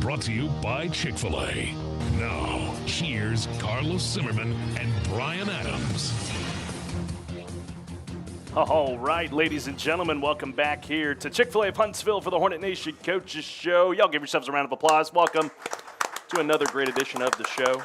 brought to you by Chick-fil-A. Now, here's Carlos Zimmerman and Brian Adams. All right, ladies and gentlemen, welcome back here to Chick-fil-A of Huntsville for the Hornet Nation Coaches Show. Y'all give yourselves a round of applause. Welcome to another great edition of the show.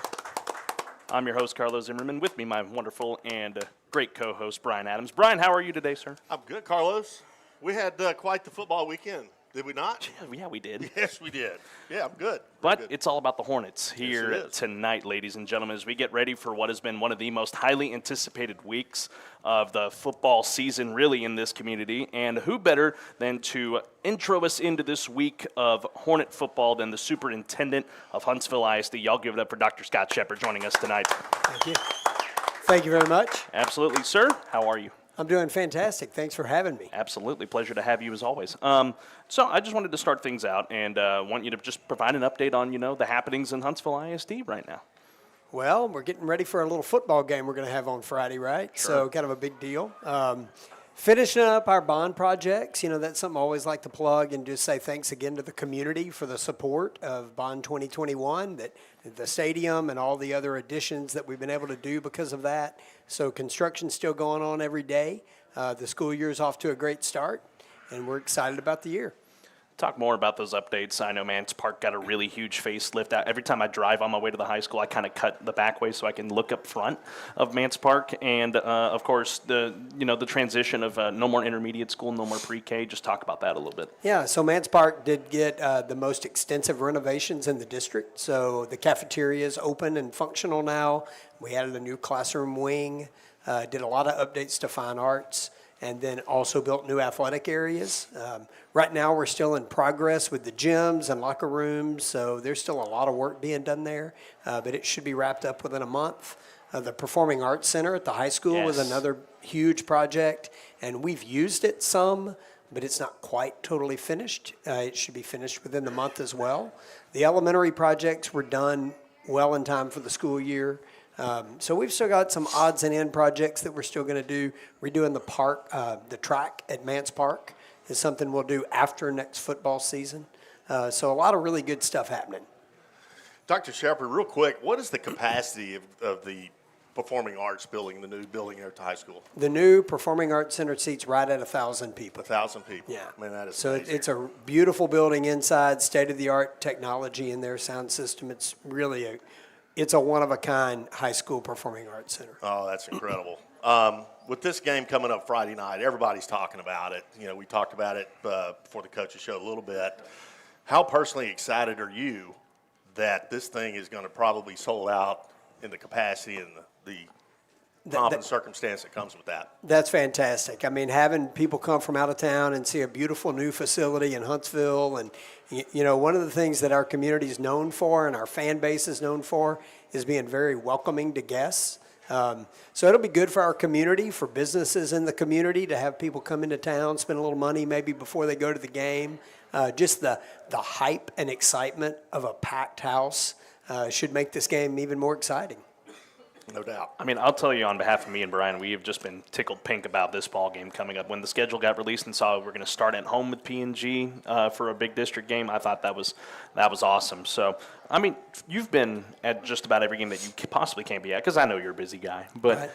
I'm your host, Carlos Zimmerman. With me, my wonderful and great co-host, Brian Adams. Brian, how are you today, sir? I'm good, Carlos. We had quite the football weekend, did we not? Yeah, we did. Yes, we did. Yeah, I'm good. But it's all about the Hornets here Yes, tonight, ladies and gentlemen, as we get ready for what has been one of the most highly anticipated weeks of the football season, really, in this community. And who better than to intro us into this week of Hornet football than the Superintendent of Huntsville ISD. Y'all give it up for Dr. Scott Shepard joining us tonight. Thank you. Thank you very much. Absolutely, sir. How are you? I'm doing fantastic. Thanks for having me. Absolutely. Pleasure to have you as always. So I just wanted to start things out and want you to just provide an update on, the happenings in Huntsville ISD right now. Well, we're getting ready for a little football game we're going to have on Friday, right? Sure. So kind of a big deal. Finishing up our bond projects, that's something I always like to plug and just say thanks again to the community for the support of Bond 2021, that the stadium and all the other additions that we've been able to do because of that. So construction's still going on every day. The school year is off to a great start, and we're excited about the year. Talk more about those updates. I know Mance Park got a really huge facelift. Every time I drive on my way to the high school, I kind of cut the back way so I can look up front of Mance Park. And, of course, the transition of no more intermediate school, no more pre-K. Just talk about that a little bit. Yeah, so Mance Park did get the most extensive renovations in the district. So the cafeteria is open and functional now. We added a new classroom wing, did a lot of updates to fine arts, and then also built new athletic areas. Right now, we're still in progress with the gyms and locker rooms, so there's still a lot of work being done there, but it should be wrapped up within a month. The Performing Arts Center at the high school was another huge project, and we've used it some, but it's not quite totally finished. It should be finished within the month as well. The elementary projects were done well in time for the school year. So we've still got some odds and end projects that we're still going to do. Redoing the park, the track at Mance Park is something we'll do after next football season. So a lot of really good stuff happening. Dr. Shepard, real quick, what is the capacity of the Performing Arts building, the new building here at the high school? The new Performing Arts Center seats right at 1,000 people. 1,000 people. Yeah. Man, that is so amazing. It's a beautiful building inside, state-of-the-art technology in their sound system. It's really it's a one-of-a-kind high school performing arts center. Oh, that's incredible. With this game coming up Friday night, everybody's talking about it. We talked about it before the coaches show a little bit. How personally excited are you that this thing is going to probably sold out in the capacity and the pomp and circumstance that comes with that? That's fantastic. I mean, having people come from out of town and see a beautiful new facility in Huntsville, and one of the things that our community is known for and our fan base is known for is being very welcoming to guests. So it'll be good for our community, for businesses in the community to have people come into town, spend a little money maybe before they go to the game. Just the hype and excitement of a packed house should make this game even more exciting. No doubt. I mean, I'll tell you on behalf of me and Brian, we have just been tickled pink about this ball game coming up. When the schedule got released and saw we're going to start at home with P&G for a big district game, I thought that was awesome. So, I mean, you've been at just about every game that you possibly can be at, because I know you're a busy guy. But Right.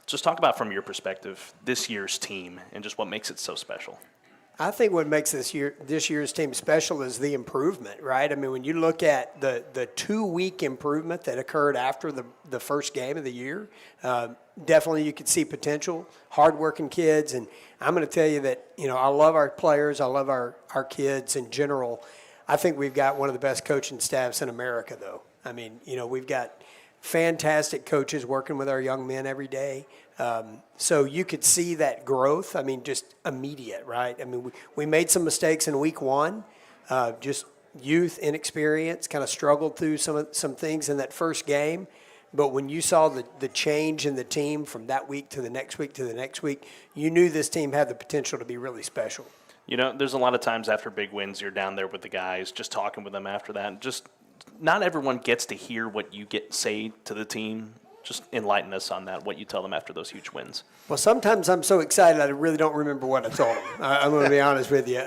Just talk about, from your perspective, this year's team and just what makes it so special. I think what makes this year's team special is the improvement, right? I mean, when you look at the 2-week improvement that occurred after the first game of the year, definitely you could see potential, hardworking kids. And I'm going to tell you that, I love our players. I love our kids in general. I think we've got one of the best coaching staffs in America, though. I mean, we've got fantastic coaches working with our young men every day. So you could see that growth, just immediate, right? I mean, we made some mistakes in week 1, just youth, inexperience, kind of struggled through some things in that first game. But when you saw the change in the team from that week to the next week to the next week, you knew this team had the potential to be really special. There's a lot of times after big wins, you're down there with the guys, just talking with them after that. Just not everyone gets to hear what you say to the team. Just enlighten us on that, what you tell them after those huge wins. Well, sometimes I'm so excited I really don't remember what I told them. I'm going to be honest with you.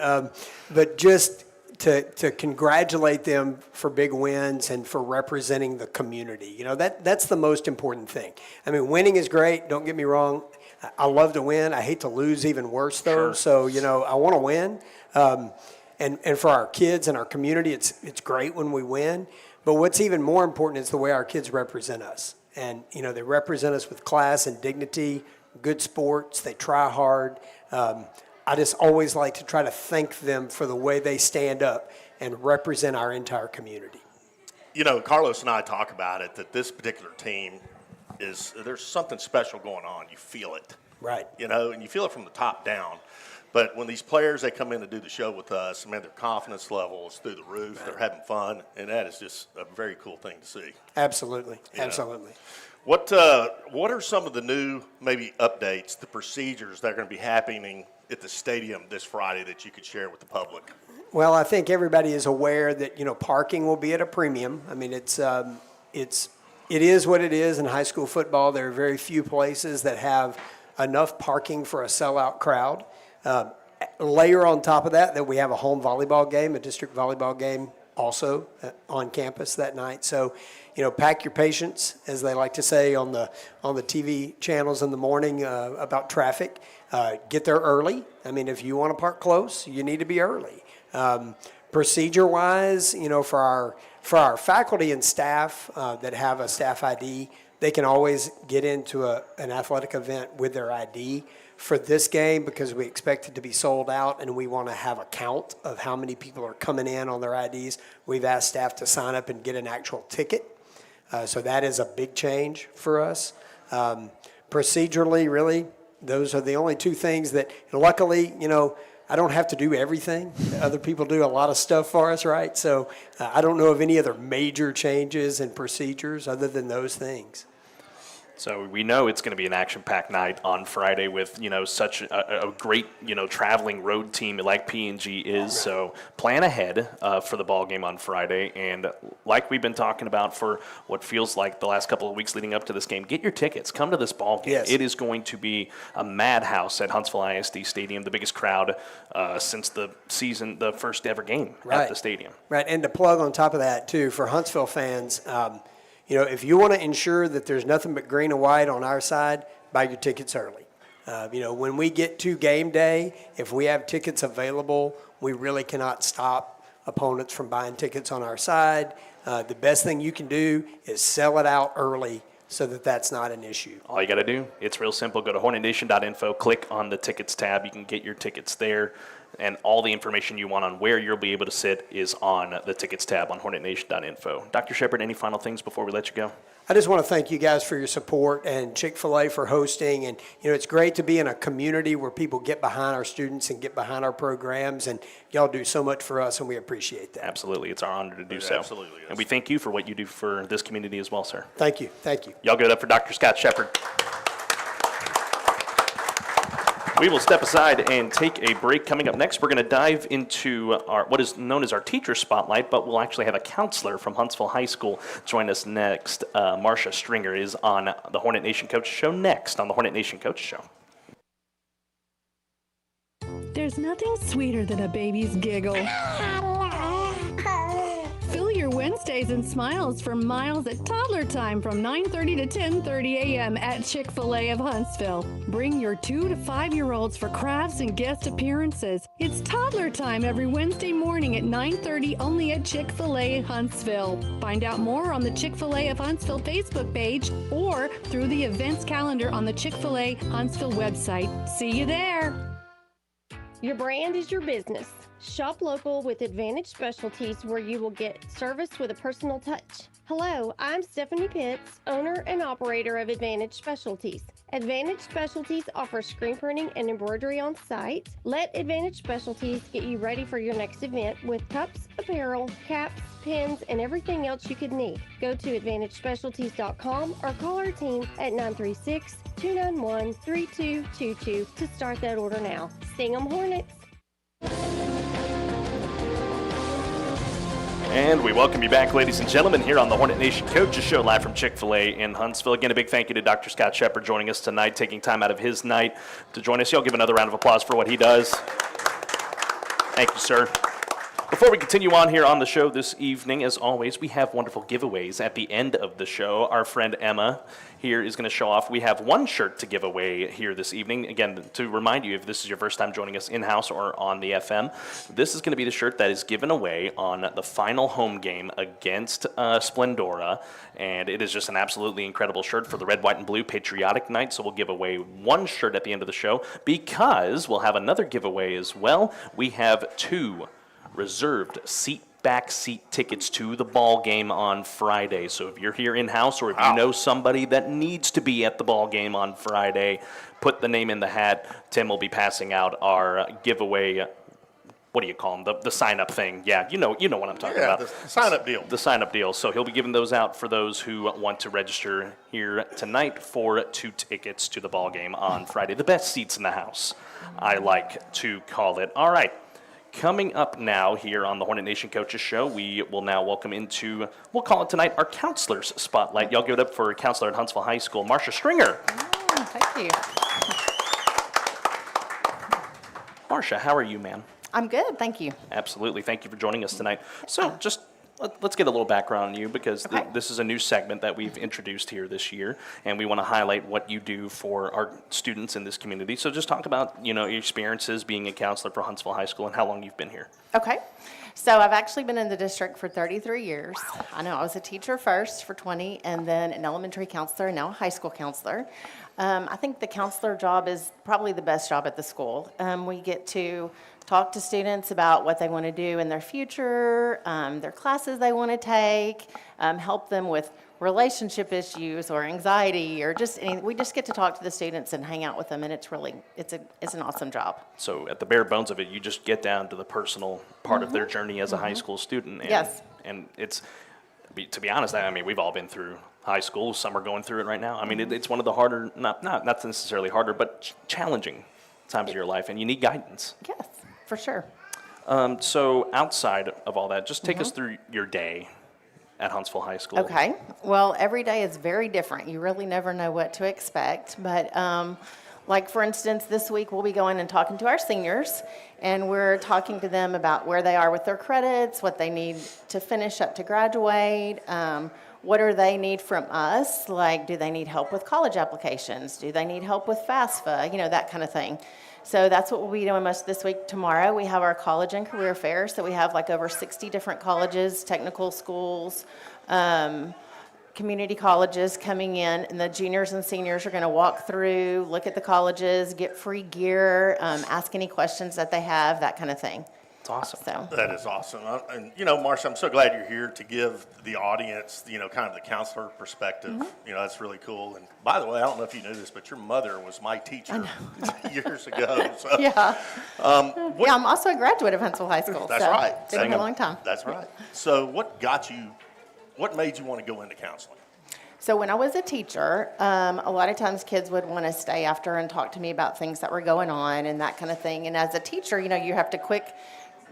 But just to congratulate them for big wins and for representing the community. You know, that's the most important thing. I mean, winning is great, don't get me wrong. I love to win. I hate to lose even worse, though. Sure. So, you know, I want to win. And for our kids and our community, it's great when we win. But what's even more important is the way our kids represent us. And, you know, they represent us with class and dignity, good sports, they try hard. I just always like to try to thank them for the way they stand up and represent our entire community. You know, Carlos and I talk about it, that this particular team there's something special going on. You feel it. Right. You know, and you feel it from the top down. But when these players, they come in to do the show with us, man, their confidence level is through the roof. Right. They're having fun, and that is just a very cool thing to see. Absolutely. You Absolutely. know. What are some of the new, maybe, updates, the procedures that are going to be happening at the stadium this Friday that you could share with the public? Well, I think everybody is aware that, you know, parking will be at a premium. I mean, it is what it is in high school football. There are very few places that have enough parking for a sellout crowd. Layer on top of that we have a home volleyball game, a district volleyball game also on campus that night. So, you know, pack your patience, as they like to say on the TV channels in the morning about traffic. Get there early. I mean, if you want to park close, you need to be early. Procedure-wise, you know, for our faculty and staff that have a staff ID, they can always get into an athletic event with their ID. For this game, because we expect it to be sold out and we want to have a count of how many people are coming in on their IDs, we've asked staff to sign up and get an actual ticket. So that is a big change for us. Procedurally, really, those are the only two things that, luckily, you know, I don't have to do everything. Other people do a lot of stuff for us, right? So I don't know of any other major changes in procedures other than those things. So we know it's going to be an action-packed night on Friday with, you know, such a great, you know, traveling road team like P&G is. So plan ahead for the ball game on Friday. And like we've been talking about for what feels like the last couple of weeks leading up to this game, get your tickets. Come to this ball game. Yes. It is going to be a madhouse at Huntsville ISD Stadium, the biggest crowd since the first ever game at the stadium. Right, and to plug on top of that, too, for Huntsville fans, you know, if you want to ensure that there's nothing but green and white on our side, buy your tickets early. You know, when we get to game day, if we have tickets available, we really cannot stop opponents from buying tickets on our side. The best thing you can do is sell it out early so that that's not an issue. All you got to do, it's real simple. Go to hornetnation.info, click on the tickets tab. You can get your tickets there. And all the information you want on where you'll be able to sit is on the tickets tab on hornetnation.info. Dr. Shepard, any final things before we let you go? I just want to thank you guys for your support and Chick-fil-A for hosting. And, you know, it's great to be in a community where people get behind our students and get behind our programs. And y'all do so much for us, and we appreciate that. Absolutely. It's our honor to do so. Absolutely. And we thank you for what you do for this community as well, sir. Thank you. Thank you. Y'all give it up for Dr. Scott Shepard. We will step aside and take a break. Coming up next, we're going to dive into what is known as our teacher spotlight, but we'll actually have a counselor from Huntsville High School join us next. Marcia Stringer is on the Hornet Nation Coaches Show next on the Hornet Nation Coaches Show. There's nothing sweeter than a baby's giggle. Fill your Wednesdays and smiles for miles at toddler time from 9:30 to 10:30 a.m. at Chick-fil-A of Huntsville. Bring your 2 to 5-year-olds for crafts and guest appearances. It's toddler time every Wednesday morning at 9:30 only at Chick-fil-A Huntsville. Find out more on the Chick-fil-A of Huntsville Facebook page or through the events calendar on the Chick-fil-A Huntsville website. See you there. Your brand is your business. Shop local with Advantage Specialties, where you will get service with a personal touch. Hello, I'm Stephanie Pitts, owner and operator of Advantage Specialties. Advantage Specialties offers screen printing and embroidery on site. Let Advantage Specialties get you ready for your next event with cups, apparel, caps, pins, and everything else you could need. Go to AdvantageSpecialties.com or call our team at 936-291-3222 to start that order now. Sting 'em Hornets! And we welcome you back, ladies and gentlemen, here on the Hornet Nation Coaches Show, live from Chick-fil-A in Huntsville. Again, a big thank you to Dr. Scott Shepard joining us tonight, taking time out of his night to join us. Y'all give another round of applause for what he does. Thank you, sir. Before we continue on here on the show this evening, as always, we have wonderful giveaways at the end of the show. Our friend Emma here is going to show off. We have one shirt to give away here this evening. Again, to remind you, if this is your first time joining us in-house or on the FM, this is going to be the shirt that is given away on the final home game against Splendora. And it is just an absolutely incredible shirt for the red, white, and blue patriotic night. So we'll give away one shirt at the end of the show because we'll have another giveaway as well. We have 2 reserved back seat tickets to the ball game on Friday. So if you're here in-house or if you know somebody that needs to be at the ball game on Friday, put the name in the hat. Tim will be passing out our giveaway, what do you call them, the sign-up thing. Yeah, you know what I'm talking about. The sign-up deal. The sign-up deal. So he'll be giving those out for those who want to register here tonight for 2 tickets to the ball game on Friday. The best seats in the house, I like to call it. All right. Coming up now here on the Hornet Nation Coaches Show, we will now welcome into, we'll call it tonight, our Counselors Spotlight. Y'all give it up for Counselor at Huntsville High School, Marcia Stringer. Thank you. Marcia, how are you, ma'am? I'm good, thank you. Absolutely. Thank you for joining us tonight. So just let's get a little background on you because Okay. this is a new segment that we've introduced here this year, and we want to highlight what you do for our students in this community. So just talk about, your experiences being a counselor for Huntsville High School and how long you've been here. Okay, so I've actually been in the district for 33 years. I know I was a teacher first for 20 and then an elementary counselor and now a high school counselor. I think the counselor job is probably the best job at the school. We get to talk to students about what they want to do in their future, their classes they want to take, help them with relationship issues or anxiety or just we just get to talk to the students and hang out with them, and it's an awesome job. So at the bare bones of it, you just get down to the personal part of their journey as a high school student. And, Yes. And to be honest, I mean, we've all been through high school. Some are going through it right now. I mean, it's one of the harder, not necessarily harder, but challenging times of your life, and you need guidance. Yes, for sure. So outside of all that, just take us through your day at Huntsville High School. Okay. Well, every day is very different. You really never know what to expect. But like, for instance, this week we'll be going and talking to our seniors, and we're talking to them about where they are with their credits, what they need to finish up to graduate, what do they need from us? Like, do they need help with college applications? Do they need help with FAFSA? That kind of thing. So that's what we'll be doing most this week. Tomorrow we have our college and career fair. So we have like over 60 different colleges, technical schools, community colleges coming in, and the juniors and seniors are going to walk through, look at the colleges, get free gear, ask any questions that they have, that kind of thing. It's awesome. So That is awesome. And, Marcia, I'm so glad you're here to give the audience, kind of the counselor perspective. That's really cool. And by the way, I don't know if you knew this, but your mother was my teacher years ago. So, yeah. Yeah, I'm also a graduate of Huntsville High School. That's so right. It's been a long time. That's right. So what made you want to go into counseling? So when I was a teacher, a lot of times kids would want to stay after and talk to me about things that were going on and that kind of thing. And as a teacher, you have to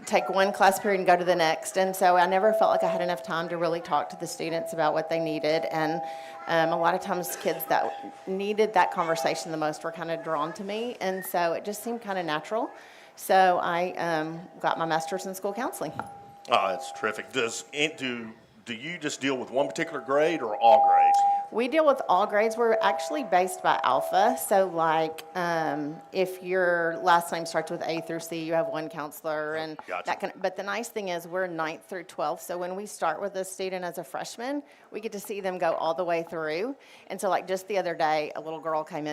take one class period and go to the next. And so I never felt like I had enough time to really talk to the students about what they needed. And a lot of times kids that needed that conversation the most were kind of drawn to me. And so it just seemed kind of natural. So I got my master's in school counseling. Oh, that's terrific. Do you just deal with one particular grade or all grades? We deal with all grades. We're actually based by alpha. So like if your last name starts with A through C, you have one counselor. And Gotcha. but the nice thing is we're 9th through 12th. So when we start with a student as a freshman, we get to see them go all the way through. And so like just the other day, a little girl came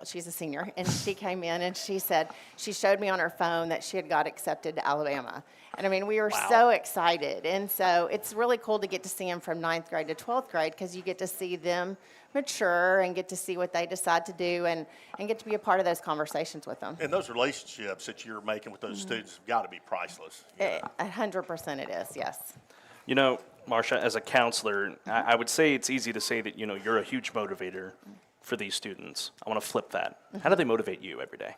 she's a senior. And she came in and she showed me on her phone that she had got accepted to Alabama. And I mean, we were so excited. And so it's really cool to get to see them from 9th grade to 12th grade because you get to see them mature and get to see what they decide to do and get to be a part of those conversations with them. And those relationships that you're making with those students have got to be priceless. 100% it is, yes. Marcia, as a counselor, I would say it's easy to say that, you're a huge motivator for these students. I want to flip that. How do they motivate you every day?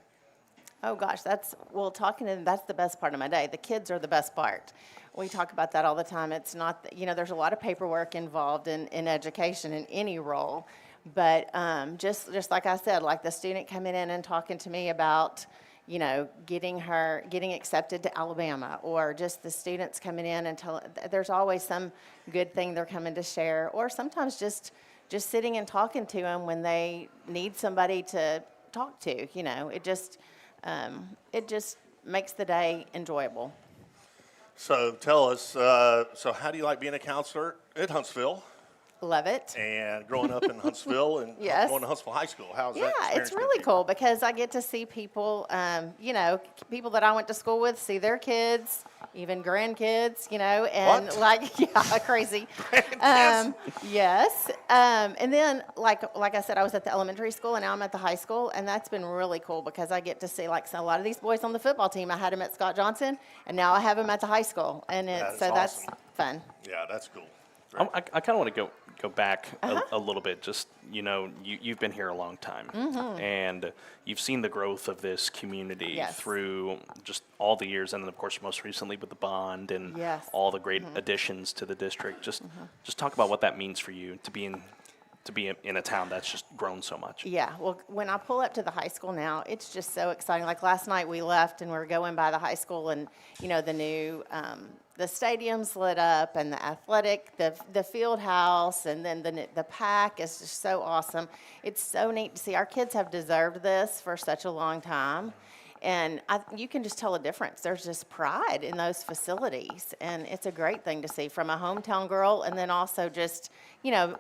Oh gosh, talking to them, that's the best part of my day. The kids are the best part. We talk about that all the time. It's not, there's a lot of paperwork involved in education in any role, but just like I said, like the student coming in and talking to me about, getting accepted to Alabama, or just the students coming in and there's always some good thing they're coming to share, or sometimes just sitting and talking to them when they need somebody to talk to. It just makes the day enjoyable. So tell us, so how do you like being a counselor at Huntsville? Love it. And growing up in Huntsville and Yes. going to Huntsville High School, how's that Yeah, experience it's been really for you? cool because I get to see people, people that I went to school with, see their kids, even grandkids, and What? crazy. Grandkids? Yes. And then, like I said, I was at the elementary school, and now I'm at the high school, and that's been really cool because I get to see, a lot of these boys on the football team. I had them at Scott Johnson, and now I have them at the high school, and That is that's awesome. fun. Yeah, that's cool. I kind of want to go back a little bit. Just, you've been here a long time, and you've seen the growth of this community Yes. through just all the years, and then, of course, most recently with the bond and Yes. all the great additions to the district. Just talk about what that means for you to be in a town that's just grown so much. Yeah, well, when I pull up to the high school now, it's just so exciting. Like last night we left and we were going by the high school, and the new the stadium's lit up, and the field house, and then the pack is just so awesome. It's so neat to see. Our kids have deserved this for such a long time. And you can just tell a difference. There's just pride in those facilities, and it's a great thing to see from a hometown girl, and then also just,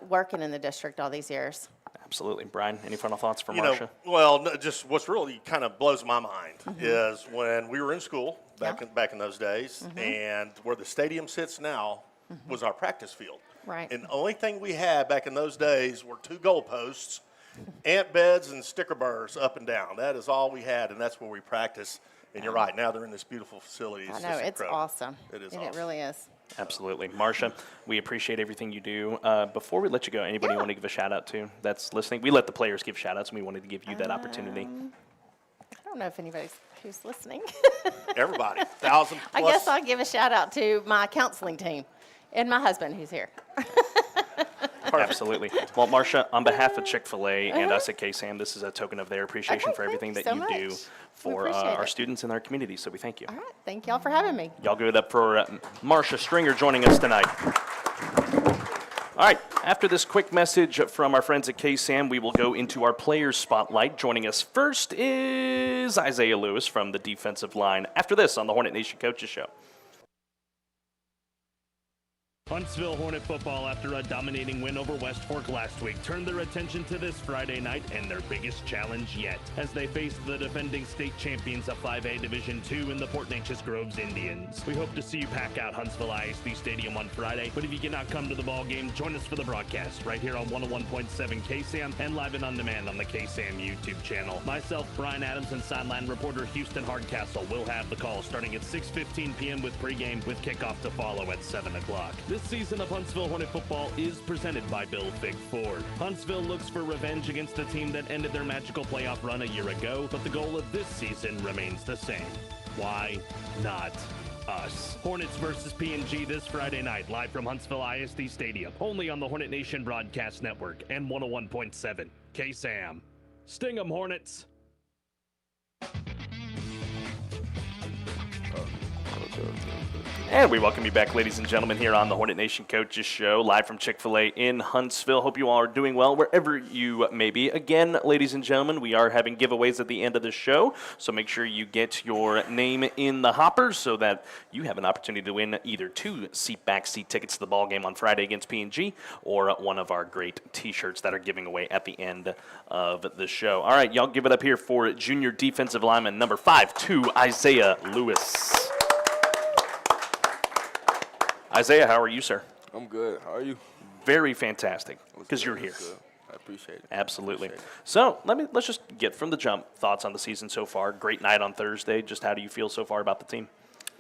working in the district all these years. Absolutely. Brian, any final thoughts for You Marcia? know, just what's really kind of blows my mind is when we were in school back in those days, and where the stadium sits now was our practice field. Right. And the only thing we had back in those days were 2 goalposts, ant beds, and sticker burrs up and down. That is all we had, and that's where we practice. And you're right. Now they're in this beautiful facility. I know, just it's incredible. awesome. It is And awesome. it really is. Absolutely. Marcia, we appreciate everything you do. Before we let you go, anybody you want to give a shout-out to that's listening? We let the players give shout-outs, and we wanted to give you that opportunity. I don't know if anybody's who's listening. Everybody, 1,000 plus. I guess I'll give a shout out to my counseling team and my husband who's here. Absolutely. Well, Marcia, on behalf of Chick-fil-A and us at KSAM, this is a token of their appreciation Okay, for everything thank that you you so do much. for We appreciate our it. students in our community, so we thank you. All right. Thank y'all for having me. Y'all give it up for Marcia Stringer joining us tonight. All right, after this quick message from our friends at KSAM, we will go into our players' spotlight. Joining us first is Isaiah Lewis from the defensive line. After this on the Hornet Nation Coaches Show. Huntsville Hornet football, after a dominating win over West Fork last week, turned their attention to this Friday night and their biggest challenge yet, as they face the defending state champions of 5A Division II in the Port Neches Groves Indians. We hope to see you pack out Huntsville ISD Stadium on Friday, but if you cannot come to the ball game, join us for the broadcast right here on 101.7 KSAM and live and on demand on the KSAM YouTube channel. Myself, Brian Adams, and sideline reporter Houston Hardcastle will have the call starting at 6:15 p.m. with pregame, with kickoff to follow at 7 o'clock. This season of Huntsville Hornet football is presented by Bill Big Ford. Huntsville looks for revenge against a team that ended their magical playoff run a year ago, but the goal of this season remains the same. Why not us? Hornets versus P&G this Friday night, live from Huntsville ISD Stadium, only on the Hornet Nation Broadcast Network and 101.7 KSAM. Sting 'em, Hornets! And we welcome you back, ladies and gentlemen, here on the Hornet Nation Coaches Show, live from Chick-fil-A in Huntsville. Hope you all are doing well wherever you may be. Again, ladies and gentlemen, we are having giveaways at the end of the show, so make sure you get your name in the hopper so that you have an opportunity to win either 2 backseat tickets to the ball game on Friday against P&G or one of our great T-shirts that are giving away at the end of the show. All right, y'all give it up here for junior defensive lineman number 5'2", Isaiah Lewis. Isaiah, how are you, sir? I'm good. How are you? Very fantastic, because you're here. Good. I appreciate it. Absolutely. Appreciate it. So let's just get from the jump thoughts on the season so far. Great night on Thursday. Just how do you feel so far about the team?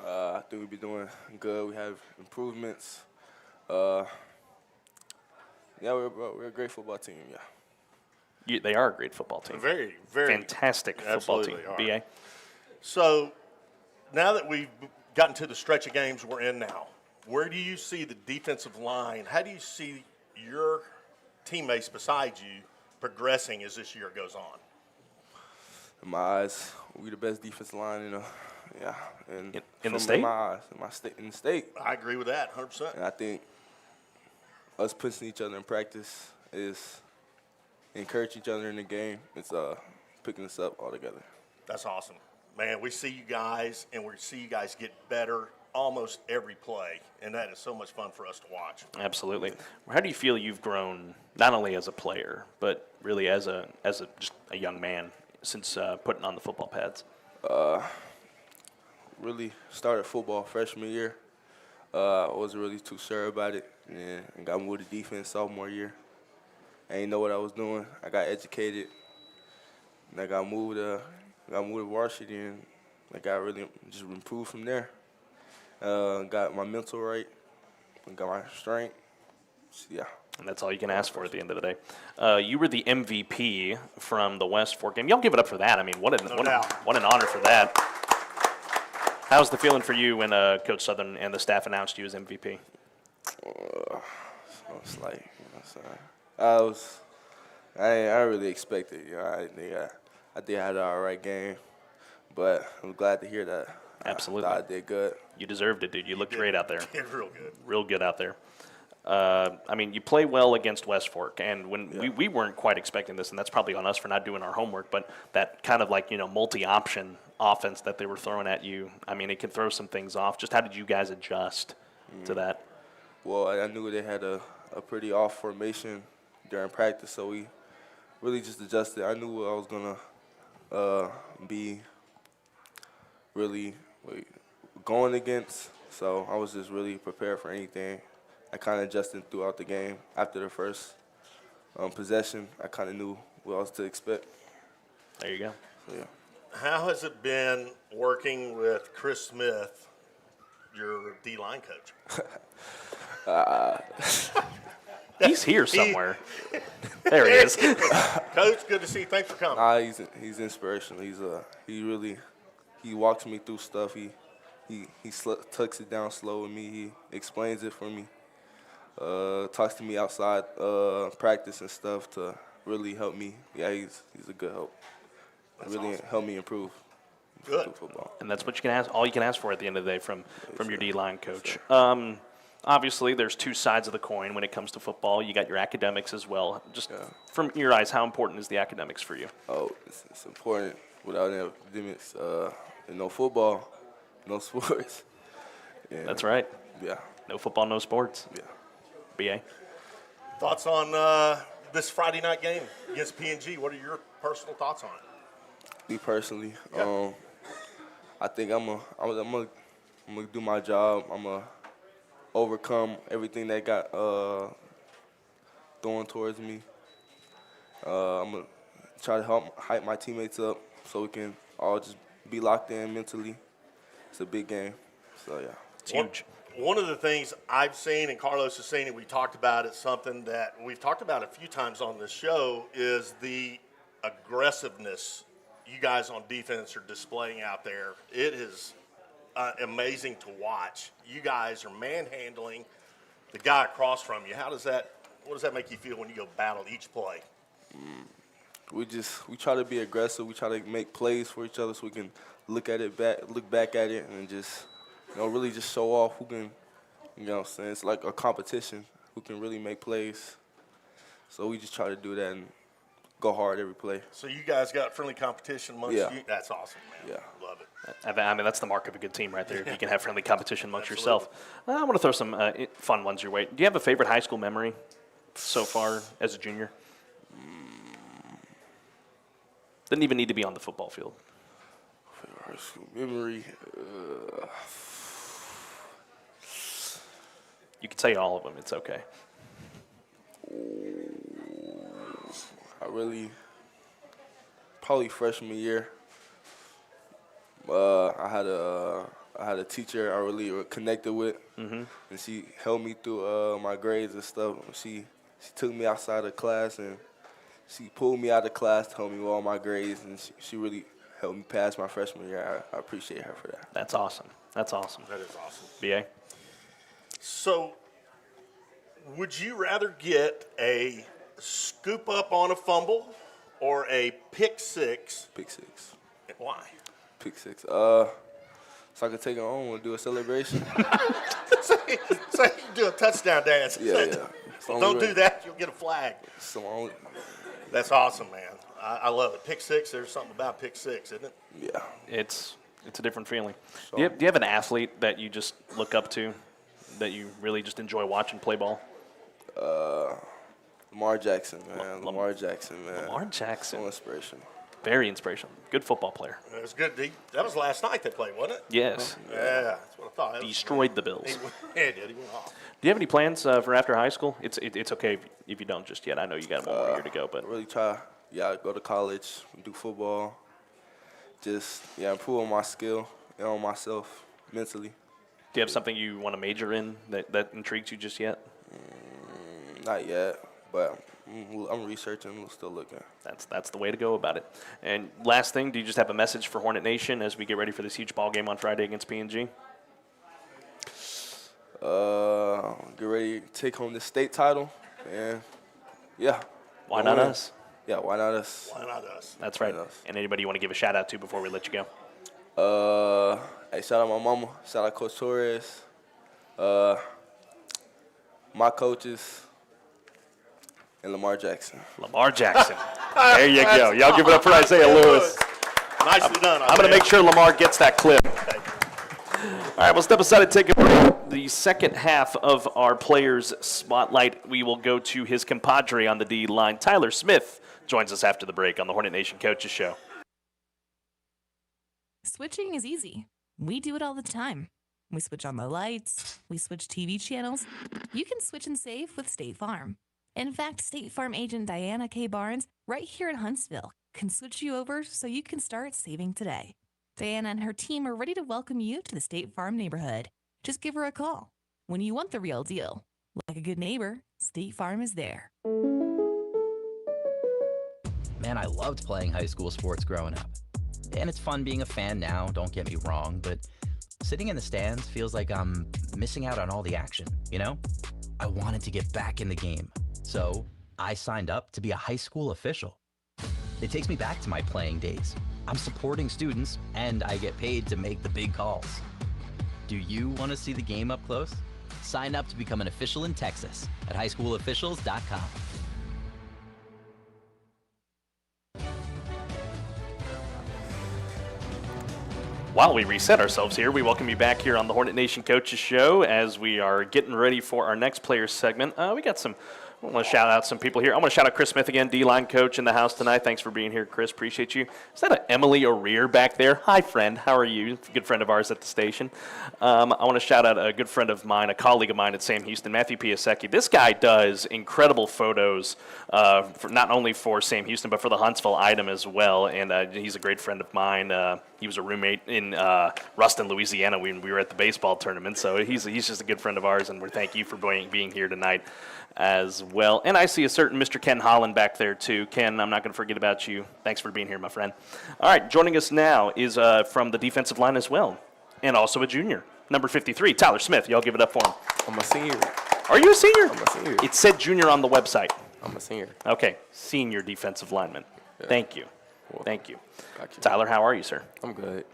I think we'll be doing good. We have improvements. Yeah, we're a great football team. Yeah. They are a great football team. Very, very Fantastic football team. absolutely are. BA? So now that we've gotten to the stretch of games we're in now, where do you see the defensive line? How do you see your teammates beside you progressing as this year goes on? in my eyes, we the best defensive line in the state? In my eyes, in the state. I agree with that 100%. And I think us pushing each other in practice is encourage each other in the game. It's picking us up all together. That's awesome. Man, we see you guys, and we see you guys get better almost every play, and that is so much fun for us to watch. Absolutely. How do you feel you've grown, not only as a player, but really as just a young man since putting on the football pads? Really started football freshman year. I wasn't really too sure about it, and got moved to defense sophomore year. I didn't know what I was doing. I got educated, and I got moved to varsity, and I got really just improved from there. Got my mental right, and got my strength. So, yeah. And that's all you can ask for at the end of the day. You were the MVP from the West Fork game. Y'all give it up for that. I mean, what an honor for that. How's the feeling for you when Coach Southern and the staff announced you as MVP? It's like, I didn't really expect it. I did have an all right game, but I'm glad to hear that. Absolutely. I did good. You deserved it, dude. You looked great out there. Did real good. Real good out there. I mean, you play well against West Fork, and when we weren't quite expecting this, and that's probably on us for not doing our homework, but that kind of like, multi-option offense that they were throwing at you, I mean, it can throw some things off. Just how did you guys adjust to that? Well, I knew they had a pretty off formation during practice, so we really just adjusted. I knew what I was going to be really going against, so I was just really prepared for anything. I kind of adjusted throughout the game. After the first possession, I kind of knew what else to expect. There you go. So, yeah. How has it been working with Chris Smith, your D-line coach? He's here somewhere. There he is. Coach, good to see you. Thanks for coming. He's inspirational. He walks me through stuff. He tucks it down slow with me. He explains it for me. Talks to me outside practice and stuff to really help me. Yeah, he's a good help. That's really awesome. helped me improve. Good. Football. And that's what you can ask. All you can ask for at the end of the day from your D-line coach. Obviously, there's two sides of the coin when it comes to football. You got your academics as well. Just from your eyes, how important is the academics for you? Oh, it's important. Without academics, no football, no sports. Yeah. That's right. Yeah. No football, no sports. Yeah. BA? Thoughts on this Friday night game against P&G? What are your personal thoughts on it? Me personally, I think I'm gonna do my job. I'm gonna overcome everything that got thrown towards me. I'm gonna try to hype my teammates up so we can all just be locked in mentally. It's a big game, so yeah. It's huge. One of the things I've seen and Carlos has seen, and we talked about it, something that we've talked about a few times on this show, is the aggressiveness you guys on defense are displaying out there. It is amazing to watch. You guys are manhandling the guy across from you. What does that make you feel when you go battle each play? We try to be aggressive. We try to make plays for each other so we can look back at it, and just really just show off who can. You know what I'm saying? It's like a competition. Who can really make plays? So we just try to do that and go hard every play. So you guys got friendly competition amongst you? That's awesome, man. Yeah. Love it. I mean, that's the mark of a good team right there. If you can have friendly competition amongst yourself. I want to throw some fun ones your way. Do you have a favorite high school memory so far as a junior? Doesn't even need to be on the football field. Favorite high school memory. You can say all of them. It's okay. Probably freshman year. I had a teacher I really connected with, and she helped me through my grades and stuff. She took me outside of class and she pulled me out of class, told me all my grades, and she really helped me pass my freshman year. I appreciate her for that. That's awesome. That is awesome. BA? So, would you rather get a scoop up on a fumble or a pick six? Pick 6. Why? Pick 6. So I can take it home and do a celebration. So you can do a touchdown dance. Yeah. Don't do that. You'll get a flag. So That's awesome, man. I love it. Pick 6, there's something about pick 6, isn't it? yeah. It's a different feeling. Do you have an athlete that you just look up to, that you really just enjoy watching play ball? Lamar Jackson, man. Lamar Jackson. So inspirational. Very inspirational. Good football player. It was good. That was last night they played, wasn't it? Yes. Yeah, that's what I thought. Destroyed the Bills. He did. He went off. Do you have any plans for after high school? It's okay if you don't just yet. I know you got one more year to go, but Really try, go to college, do football. Just, improve on my skill and on myself mentally. do you have something you want to major in that intrigues you just yet? Not yet, but I'm researching. I'm still looking. That's the way to go about it. And last thing, do you just have a message for Hornet Nation as we get ready for this huge ball game on Friday against P&G? Get ready to take home the state title, and Why not us? Yeah, why not us? Why not us? That's right. And anybody you want to give a shout out to before we let you go? Hey, shout out my mama, shout out Coach Torres, my coaches, and Lamar Jackson. Lamar Jackson. There you go. Y'all give it up for Isaiah Lewis. Nicely done. I'm going to make sure Lamar gets that clip. All right, we'll step aside and take a break. The second half of our Players Spotlight, we will go to his compadre on the D line. Tyler Smith joins us after the break on the Hornet Nation Coaches Show. Switching is easy. We do it all the time. We switch on the lights. We switch TV channels. You can switch and save with State Farm. In fact, State Farm agent Diana K. Barnes, right here in Huntsville, can switch you over so you can start saving today. Diana and her team are ready to welcome you to the State Farm neighborhood. Just give her a call. When you want the real deal, like a good neighbor, State Farm is there. Man, I loved playing high school sports growing up. And it's fun being a fan now, don't get me wrong, but sitting in the stands feels like I'm missing out on all the action, you know? I wanted to get back in the game, so I signed up to be a high school official. It takes me back to my playing days. I'm supporting students, and I get paid to make the big calls. Do you want to see the game up close? Sign up to become an official in Texas at highschoolofficials.com. While we reset ourselves here, we welcome you back here on the Hornet Nation Coaches Show as we are getting ready for our next Players segment. I want to shout out some people here. I want to shout out Chris Smith again, D-line coach in the house tonight. Thanks for being here, Chris. Appreciate you. Is that an Emily O'Rear back there? Hi, friend. How are you? Good friend of ours at the station. I want to shout out a good friend of mine, a colleague of mine at Sam Houston, Matthew Piasecki. This guy does incredible photos, not only for Sam Houston, but for the Huntsville item as well. And he's a great friend of mine. He was a roommate in Ruston, Louisiana when we were at the baseball tournament. So he's just a good friend of ours, and we thank you for being here tonight as well. And I see a certain Mr. Ken Holland back there, too. Ken, I'm not going to forget about you. Thanks for being here, my friend. All right, joining us now is from the defensive line as well, and also a junior, number 53, Tyler Smith. Y'all give it up for him. I'm a senior. Are you a senior? I'm a senior. It said junior on the website. I'm a senior. Okay, senior defensive lineman. Yeah. Thank you. Well, Thank you. Got you. Tyler, how are you, sir? I'm good.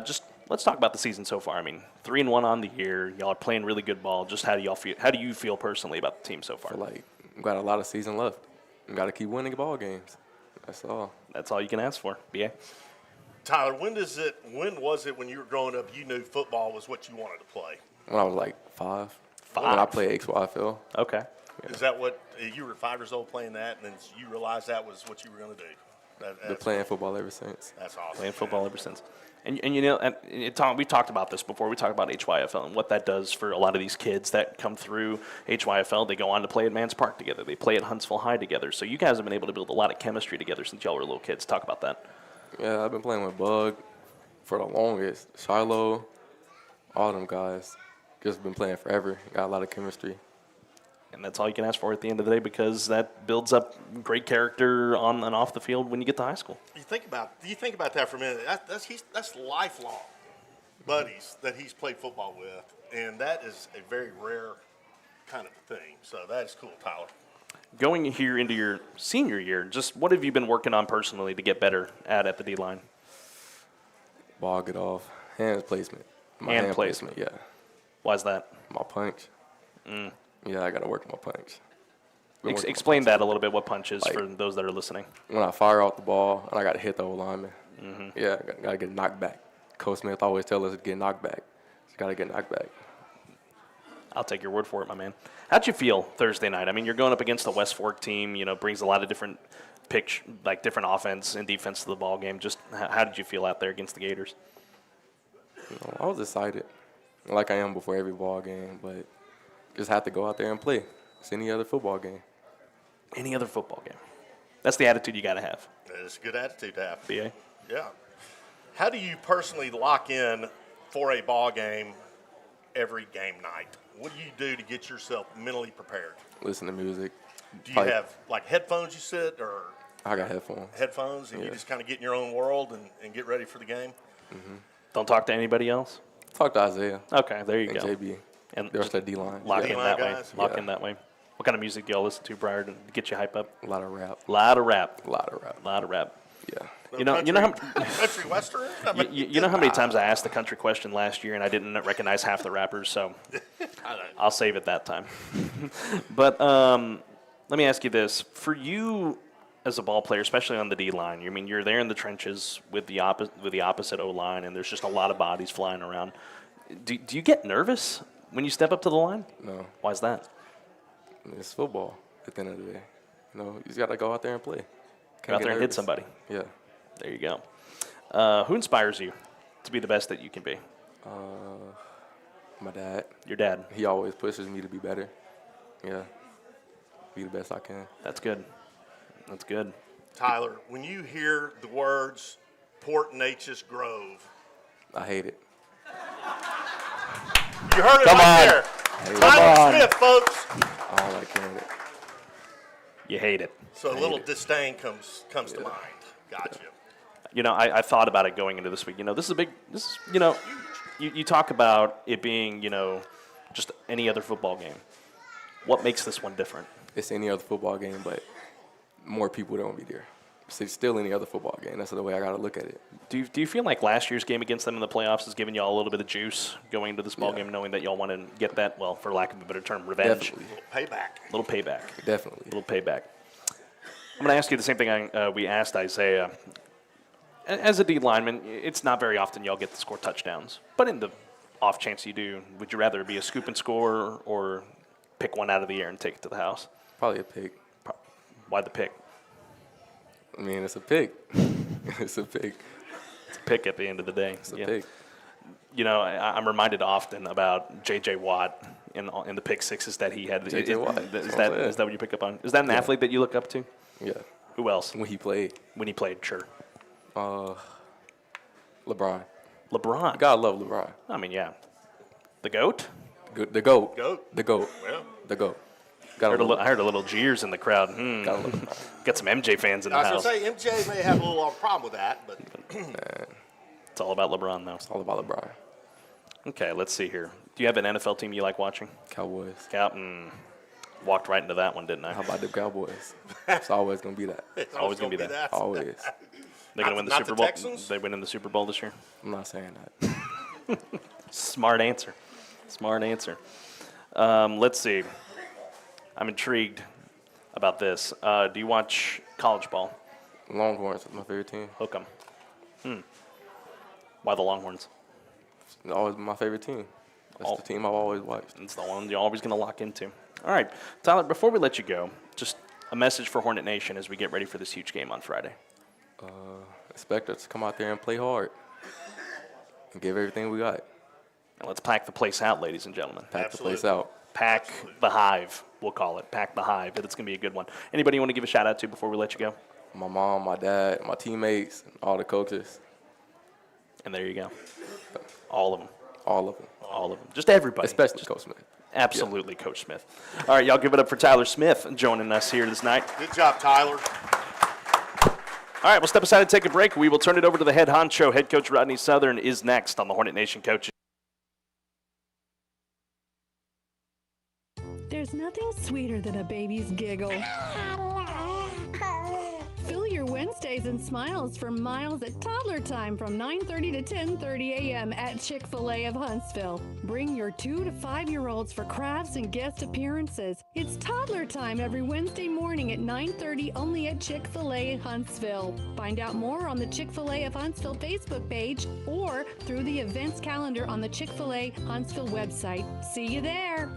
Just let's talk about the season so far. I mean, 3-1 on the year. Y'all are playing really good ball. Just how do y'all feel? How do you feel personally about the team so far? I feel like we got a lot of season left. We got to keep winning ball games. That's all. That's all you can ask for. BA? Tyler, when was it when you were growing up you knew football was what you wanted to play? When I was like 5. When I played XYFL. Okay. Yeah. Is that what you were 5 years old playing that, and then you realized that was what you were going to do? Been playing football ever since. That's awesome. Playing football ever since. And you know, we talked about this before. We talked about HYFL and what that does for a lot of these kids that come through HYFL. They go on to play at Mans Park together. They play at Huntsville High together. So you guys have been able to build a lot of chemistry together since y'all were little kids. Talk about that. Yeah, I've been playing with Bug for the longest. Shiloh, all them guys. Just been playing forever. Got a lot of chemistry. And that's all you can ask for at the end of the day, because that builds up great character on and off the field when you get to high school. You think about that for a minute. That's lifelong buddies that he's played football with, and that is a very rare kind of thing. So that is cool, Tyler. Going here into your senior year, just what have you been working on personally to get better at the D-line? Ball get off. Hand placement. My hand placement. Yeah. Why's that? My punch. Yeah, I got to work on my punch. Explain that a little bit, what punch is for those that are listening. When I fire off the ball and I got to hit the O-lineman. Yeah, I got to get knocked back. Coach Smith always tells us to get knocked back. Just got to get knocked back. I'll take your word for it, my man. How'd you feel Thursday night? I mean, you're going up against the West Fork team, brings a lot of different different offense and defense to the ball game. Just how did you feel out there against the Gators? I was excited, like I am before every ball game, but just have to go out there and play. It's any other football game. Any other football game. That's the attitude you got to have. It's a good attitude to have. BA? Yeah. How do you personally lock in for a ball game every game night? What do you do to get yourself mentally prepared? Listen to music. Do you have headphones you sit, or I got headphones. Headphones, and you just kind of get in your own world and get ready for the game? Don't talk to anybody else? Talk to Isaiah. Okay, there you and go. JB. And the rest of the D-line. Lock in that guys. way. Lock in that way. What kind of music do y'all listen to prior to get you hype up? A lot of rap. Lot of rap. Yeah. You know how country western. you know how many times I asked the country question last year and I didn't recognize half the rappers, so I'll save it that time. But let me ask you this: for you as a ball player, especially on the D line, you're there in the trenches with the opposite O line, and there's just a lot of bodies flying around. Do you get nervous when you step up to the line? No. Why is that? It's football at the end of the day. You just got to go out there and play. Go out there and hit somebody. Yeah. There you go. Who inspires you to be the best that you can be? My dad. Your dad. He always pushes me to be better. Yeah. Be the best I can. That's good. That's good. Tyler, when you hear the words Port Neches Grove, I hate it. You heard it there. Tyler Smith, folks. I don't like hearing it. You hate it. So a little disdain comes to mind. Gotcha. I thought about it going into this week. This is you talk about it being, just any other football game. What makes this one different? It's any other football game, but more people don't be there. It's still any other football game. That's the way I got to look at it. Do you feel like last year's game against them in the playoffs has given y'all a little bit of juice going into this ball game, knowing that y'all want to get that, well, for lack of a better term, revenge? Definitely. Little payback. Definitely. Little payback. I'm going to ask you the same thing we asked Isaiah. As a D lineman, it's not very often y'all get to score touchdowns. But in the off chance you do, would you rather be a scoop and score or pick one out of the air and take it to the house? Probably a pick. Why the pick? I mean, it's a pick. It's a pick. It's a pick at the end of the day. It's a pick. I'm reminded often about J.J. Watt in the pick sixes that he had. J.J. Watt. Is that what you pick up on? Is that an athlete that you look up to? Yeah. Who else? When he played, sure. LeBron. LeBron. Gotta love LeBron. I mean, yeah. The GOAT? The GOAT. Goat. The GOAT. Well. The GOAT. I heard a little jeers in the crowd. Got some MJ fans in the house. I was going to say, MJ may have a little problem with that, but it's all about LeBron, though. It's all about LeBron. Okay, let's see here. Do you have an NFL team you like watching? Cowboys. Walked right into that one, didn't I? How about the Cowboys? It's always going to be that. It's always going to be that. Always. They're going to win the Super Bowl? They win in the Super Bowl this year? I'm not saying that. Smart answer. Let's see. I'm intrigued about this. Do you watch college ball? Longhorns is my favorite team. Hook 'em. Why the Longhorns? It's always my favorite team. That's the team I've always watched. It's the one you're always going to lock into. All right. Tyler, before we let you go, just a message for Hornet Nation as we get ready for this huge game on Friday. Expect us to come out there and play hard and give everything we got. And let's pack the place out, ladies and gentlemen. Pack the place out. Pack the hive, we'll call it. Pack the hive. It's going to be a good one. Anybody you want to give a shout-out to before we let you go? My mom, my dad, my teammates, all the coaches. And there you go. All of them. All of them. All of them. Just everybody. Especially Coach Smith. Absolutely, yeah. Coach Smith. All right, y'all give it up for Tyler Smith joining us here this night. Good job, Tyler. All right, we'll step aside and take a break. We will turn it over to the head honcho. Head coach Rodney Southern is next on the Hornet Nation Coaches. There's nothing nothing sweeter than a baby's giggle. Fill your Wednesdays and smiles for miles at toddler time from 9:30 to 10:30 a.m. at Chick-fil-A of Huntsville. Bring your 2 to 5-year-olds for crafts and guest appearances. It's toddler time every Wednesday morning at 9:30 only at Chick-fil-A Huntsville. Find out more on the Chick-fil-A of Huntsville Facebook page or through the events calendar on the Chick-fil-A Huntsville website. See you there.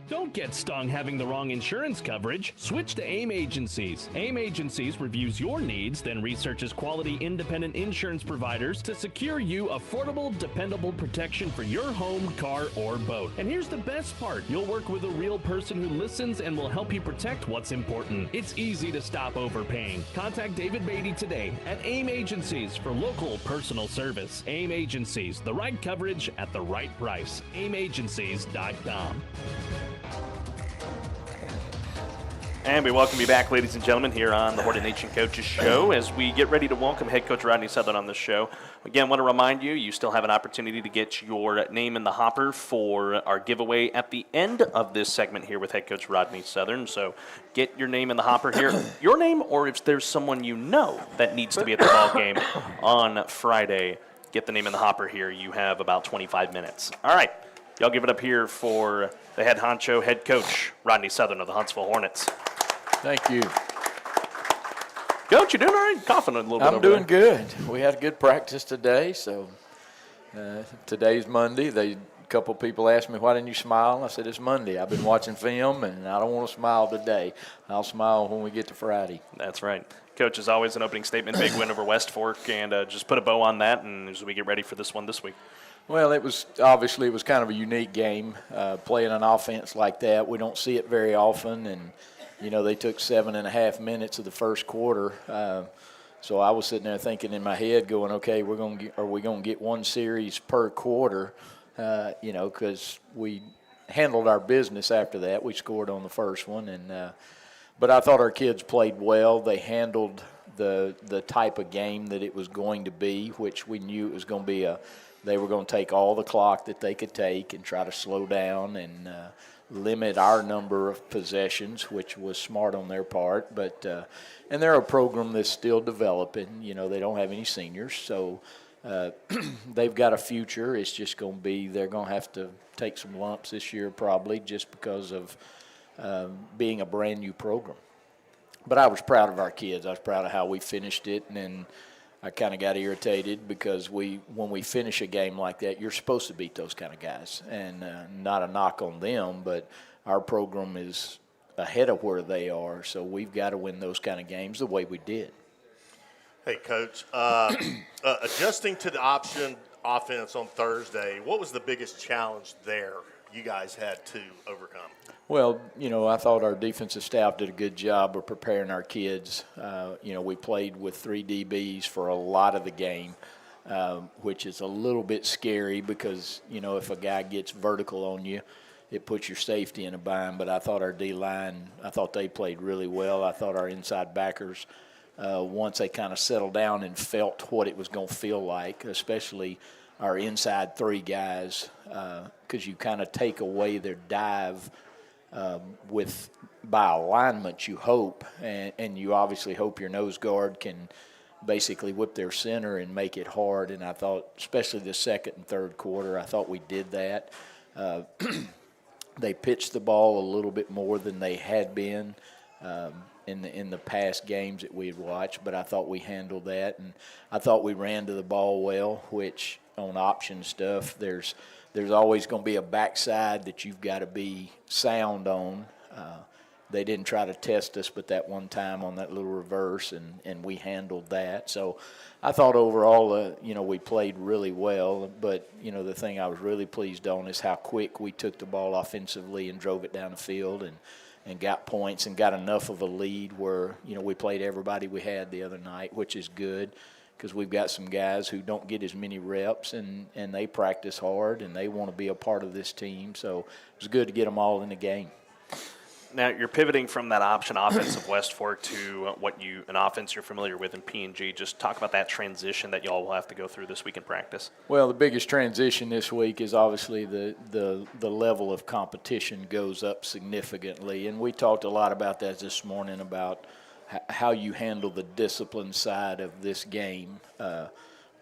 Don't get stung having the wrong insurance coverage. Switch to AIM Agencies. AIM Agencies reviews your needs, then researches quality independent insurance providers to secure you affordable, dependable protection for your home, car, or boat. And here's the best part. You'll work with a real person who listens and will help you protect what's important. It's easy to stop overpaying. Contact David Beatty today at AIM Agencies for local personal service. AIM Agencies, the right coverage at the right price. AIMagencies.com. And we welcome you back, ladies and gentlemen, here on the Hornet Nation Coaches Show as we get ready to welcome head coach Rodney Southern on the show. Again, want to remind you, you still have an opportunity to get your name in the hopper for our giveaway at the end of this segment here with head coach Rodney Southern. So get your name in the hopper here. Your name, or if there's someone you know that needs to be at the ball game on Friday, get the name in the hopper here. You have about 25 minutes. All right. Y'all give it up here for the head honcho, head coach, Rodney Southern of the Huntsville Hornets. Thank you. Coach, you doing all right? Coughing a little bit I'm over doing there. good. We had a good practice today, so today's Monday. A couple people asked me, why didn't you smile? I said, it's Monday. I've been watching film, and I don't want to smile today. I'll smile when we get to Friday. That's right. Coach, as always, an opening statement, big win over West Fork, and just put a bow on that and as we get ready for this one this week. Well, it was kind of a unique game, playing an offense like that. We don't see it very often, and they took 7.5 minutes of the first quarter. So I was sitting there thinking in my head, going, okay, are we going to get one series per quarter? Because we handled our business after that. We scored on the first one, but I thought our kids played well. They handled the type of game that it was going to be, which we knew it was going to be they were going to take all the clock that they could take and try to slow down and limit our number of possessions, which was smart on their part. But and they're a program that's still developing. They don't have any seniors, so they've got a future. It's just going to be they're going to have to take some lumps this year probably just because of being a brand new program. But I was proud of our kids. I was proud of how we finished it, and then I kind of got irritated because when we finish a game like that, you're supposed to beat those kind of guys. And not a knock on them, but our program is ahead of where they are, so we've got to win those kind of games the way we did. Hey, Coach, adjusting to the option offense on Thursday, what was the biggest challenge there you guys had to overcome? Well, I thought our defensive staff did a good job of preparing our kids. We played with 3 DBs for a lot of the game, which is a little bit scary because, if a guy gets vertical on you, it puts your safety in a bind. But I thought our D-line, they played really well. I thought our inside backers, once they kind of settled down and felt what it was going to feel like, especially our inside 3 guys, because you kind of take away their dive by alignment, you hope, and you obviously hope your nose guard can basically whip their center and make it hard. And I thought, especially the second and third quarter, I thought we did that. They pitched the ball a little bit more than they had been in the past games that we had watched, but I thought we handled that, and I thought we ran to the ball well, which on option stuff, there's always going to be a backside that you've got to be sound on. They didn't try to test us but that one time on that little reverse, and we handled that. So I thought overall, we played really well. But, the thing I was really pleased on is how quick we took the ball offensively and drove it down the field and got points and got enough of a lead where, we played everybody we had the other night, which is good. Because we've got some guys who don't get as many reps, and they practice hard, and they want to be a part of this team. So it was good to get them all in the game. Now you're pivoting from that option offense of West Fork to an offense you're familiar with in P&G. Just talk about that transition that y'all will have to go through this week in practice. Well, the biggest transition this week is obviously the level of competition goes up significantly, and we talked a lot about that this morning about how you handle the discipline side of this game.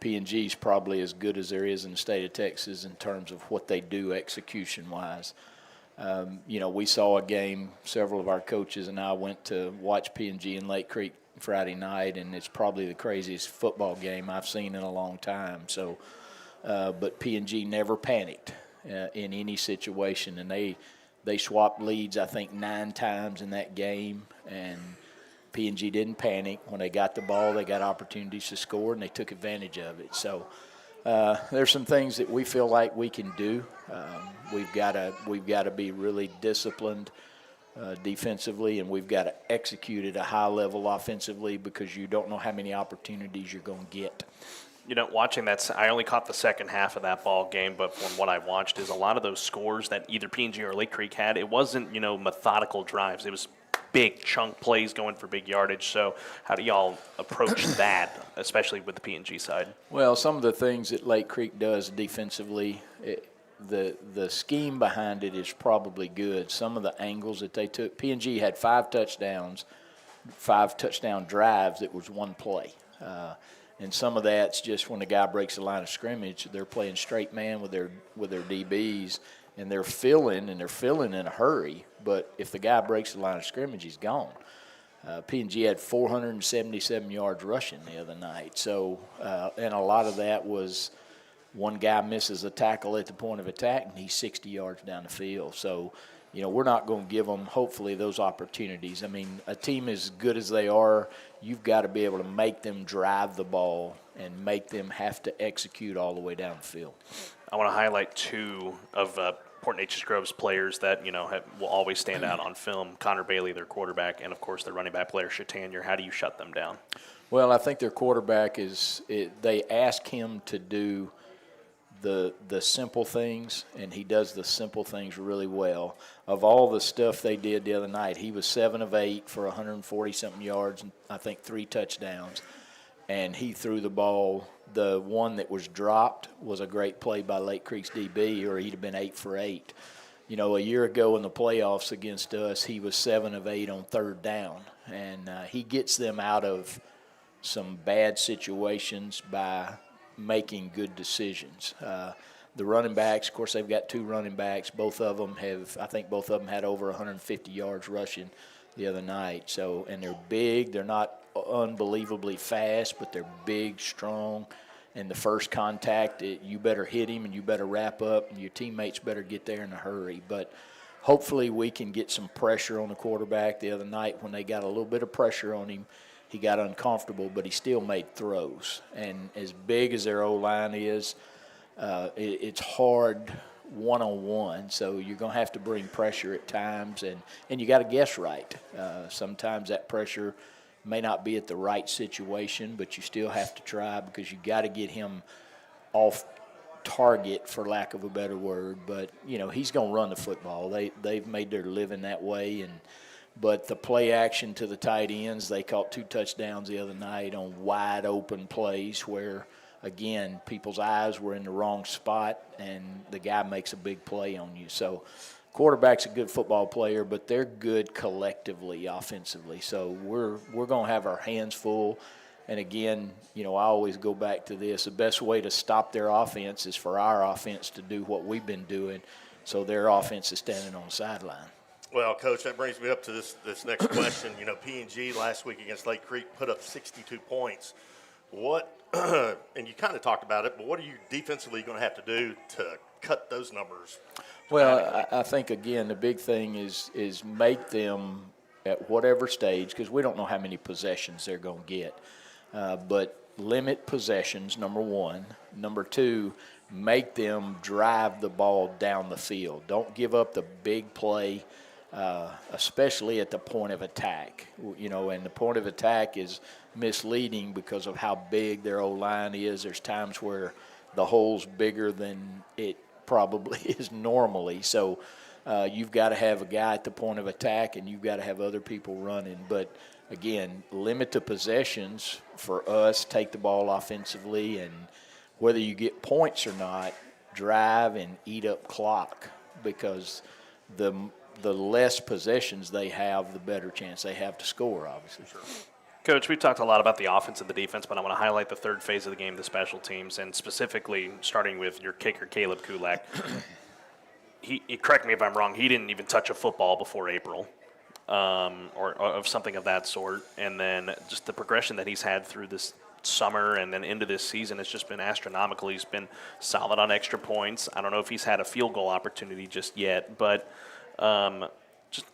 P&G is probably as good as there is in the state of Texas in terms of what they do execution-wise. We saw a game, several of our coaches and I went to watch P&G in Lake Creek Friday night, and it's probably the craziest football game I've seen in a long time. So, but P&G never panicked in any situation, and they swapped leads, I think, 9 times in that game, and P&G didn't panic. When they got the ball, they got opportunities to score, and they took advantage of it. So there's some things that we feel like we can do. We've got to be really disciplined defensively, and we've got to execute at a high level offensively because you don't know how many opportunities you're going to get. Watching that, I only caught the second half of that ball game, but from what I watched is a lot of those scores that either P&G or Lake Creek had, it wasn't, methodical drives. It was big chunk plays going for big yardage. So how do y'all approach that, especially with the P&G side? Well, some of the things that Lake Creek does defensively, the scheme behind it is probably good. Some of the angles that they took, P&G had 5 touchdown drives that was one play. And some of that's just when the guy breaks the line of scrimmage, they're playing straight man with their DBs, and they're filling in a hurry. But if the guy breaks the line of scrimmage, he's gone. P&G had 477 yards rushing the other night. So, and a lot of that was one guy misses a tackle at the point of attack, and he's 60 yards down the field. So, we're not going to give them, hopefully, those opportunities. I mean, a team as good as they are, you've got to be able to make them drive the ball and make them have to execute all the way down the field. I want to highlight 2 of Port Neches Grove's players that, will always stand out on film. Connor Bailey, their quarterback, and, of course, their running back player, Chatanier. How do you shut them down? Well, I think their quarterback they ask him to do the simple things, and he does the simple things really well. Of all the stuff they did the other night, he was 7 of 8 for 140-something yards and I think 3 touchdowns, and he threw the ball. The one that was dropped was a great play by Lake Creek's DB, or he'd have been 8 for 8. A year ago in the playoffs against us, he was 7 of 8 on 3rd down, and he gets them out of some bad situations by making good decisions. The running backs, of course, they've got 2 running backs. Both of them had over 150 yards rushing the other night. So, and they're big. They're not unbelievably fast, but they're big, strong. And the first contact, you better hit him and you better wrap up, and your teammates better get there in a hurry. But hopefully we can get some pressure on the quarterback. The other night when they got a little bit of pressure on him, he got uncomfortable, but he still made throws. And as big as their O-line is, it's hard one-on-one, so you're going to have to bring pressure at times, and you got to guess right. Sometimes that pressure may not be at the right situation, but you still have to try because you got to get him off target, for lack of a better word. But, he's going to run the football. They've made their living that way, but the play action to the tight ends, they caught 2 touchdowns the other night on wide open plays where, again, people's eyes were in the wrong spot and the guy makes a big play on you. So quarterback's a good football player, but they're good collectively offensively. So we're going to have our hands full. And again, I always go back to this. The best way to stop their offense is for our offense to do what we've been doing, so their offense is standing on the sideline. Well, Coach, that brings me up to this next question. P&G last week against Lake Creek put up 62 points. What, and you kind of talked about it, but what are you defensively going to have to do to cut those numbers? Well, I think, again, the big thing is make them at whatever stage, because we don't know how many possessions they're going to get, but limit possessions, number 1. Number 2, make them drive the ball down the field. Don't give up the big play, especially at the point of attack. And the point of attack is misleading because of how big their O-line is. There's times where the hole's bigger than it probably is normally. So You've got to have a guy at the point of attack, and you've got to have other people running. But, again, limit the possessions for us, take the ball offensively, and whether you get points or not, drive and eat up clock, because the less possessions they have, the better chance they have to score, obviously. Sure. Coach, we've talked a lot about the offense and the defense, but I want to highlight the third phase of the game, the special teams, and specifically starting with your kicker, Caleb Kulak. Correct me if I'm wrong, he didn't even touch a football before April, or of something of that sort. And then just the progression that he's had through this summer and then into this season has just been astronomical. He's been solid on extra points. I don't know if he's had a field goal opportunity just yet, but just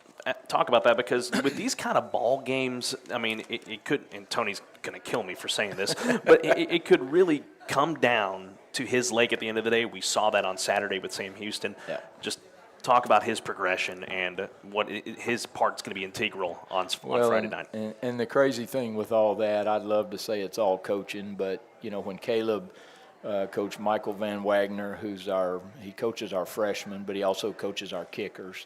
talk about that, because with these kind of ball games, I mean, it could, and Tony's going to kill me for saying this, but it could really come down to his leg at the end of the day. We saw that on Saturday with Sam Houston. Yeah. Just talk about his progression and what his part's going to be integral on Friday night. And the crazy thing with all that, I'd love to say it's all coaching, but, you know, when Caleb, Coach Michael Van Wagner, he coaches our freshmen, but he also coaches our kickers.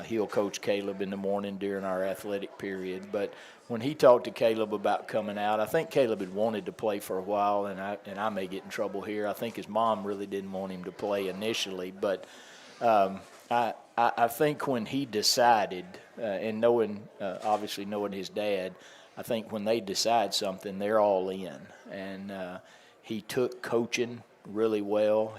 He'll coach Caleb in the morning during our athletic period. But when he talked to Caleb about coming out, I think Caleb had wanted to play for a while, and I may get in trouble here. I think his mom really didn't want him to play initially. But I think when he decided, and obviously knowing his dad, I think when they decide something, they're all in. And he took coaching really well.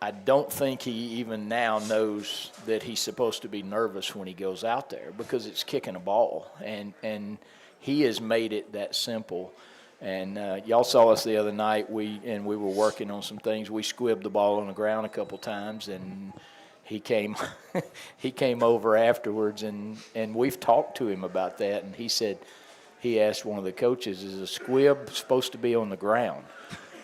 I don't think he even now knows that he's supposed to be nervous when he goes out there, because it's kicking a ball, and he has made it that simple. And y'all saw us the other night. We were working on some things. We squibbed the ball on the ground a couple times, and he came over afterwards, and we've talked to him about that. And he asked one of the coaches, "Is a squib supposed to be on the ground?"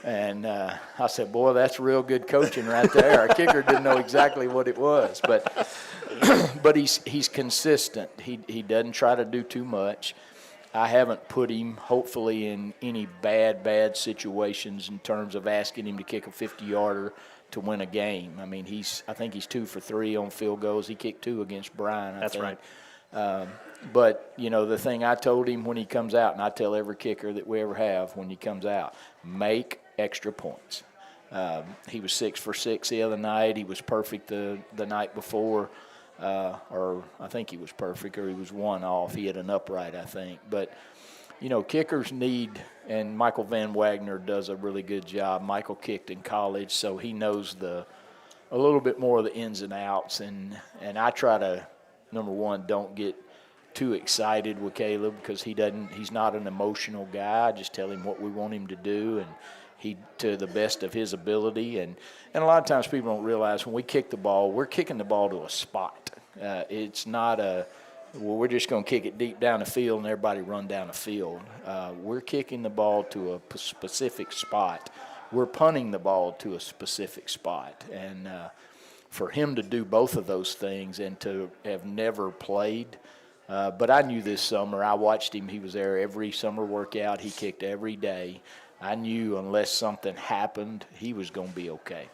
And I said, "Boy, that's real good coaching right there." Our kicker didn't know exactly what it was, but he's consistent. He doesn't try to do too much. I haven't put him, hopefully, in any bad situations in terms of asking him to kick a 50-yarder to win a game. I mean, I think he's 2 for 3 on field goals. He kicked 2 against Bryan, I think. Right. But, you know, the thing I told him when he comes out, and I tell every kicker that we ever have when he comes out, make extra points. He was 6 for 6 the other night. He was perfect the night before. Or I think he was perfect, or he was 1 off. He had an upright, I think. But, you know, kickers need, and Michael Van Wagner does a really good job. Michael kicked in college, so he knows a little bit more of the ins and outs. And I try to, number one, don't get too excited with Caleb, because he's not an emotional guy. I just tell him what we want him to do, and he to the best of his ability. And a lot of times people don't realize when we kick the ball, we're kicking the ball to a spot. It's not we're just going to kick it deep down the field and everybody run down the field. We're kicking the ball to a specific spot. We're punting the ball to a specific spot. And for him to do both of those things and to have never played, but I knew this summer, I watched him. He was there every summer workout. He kicked every day. I knew unless something happened, he was going to be okay.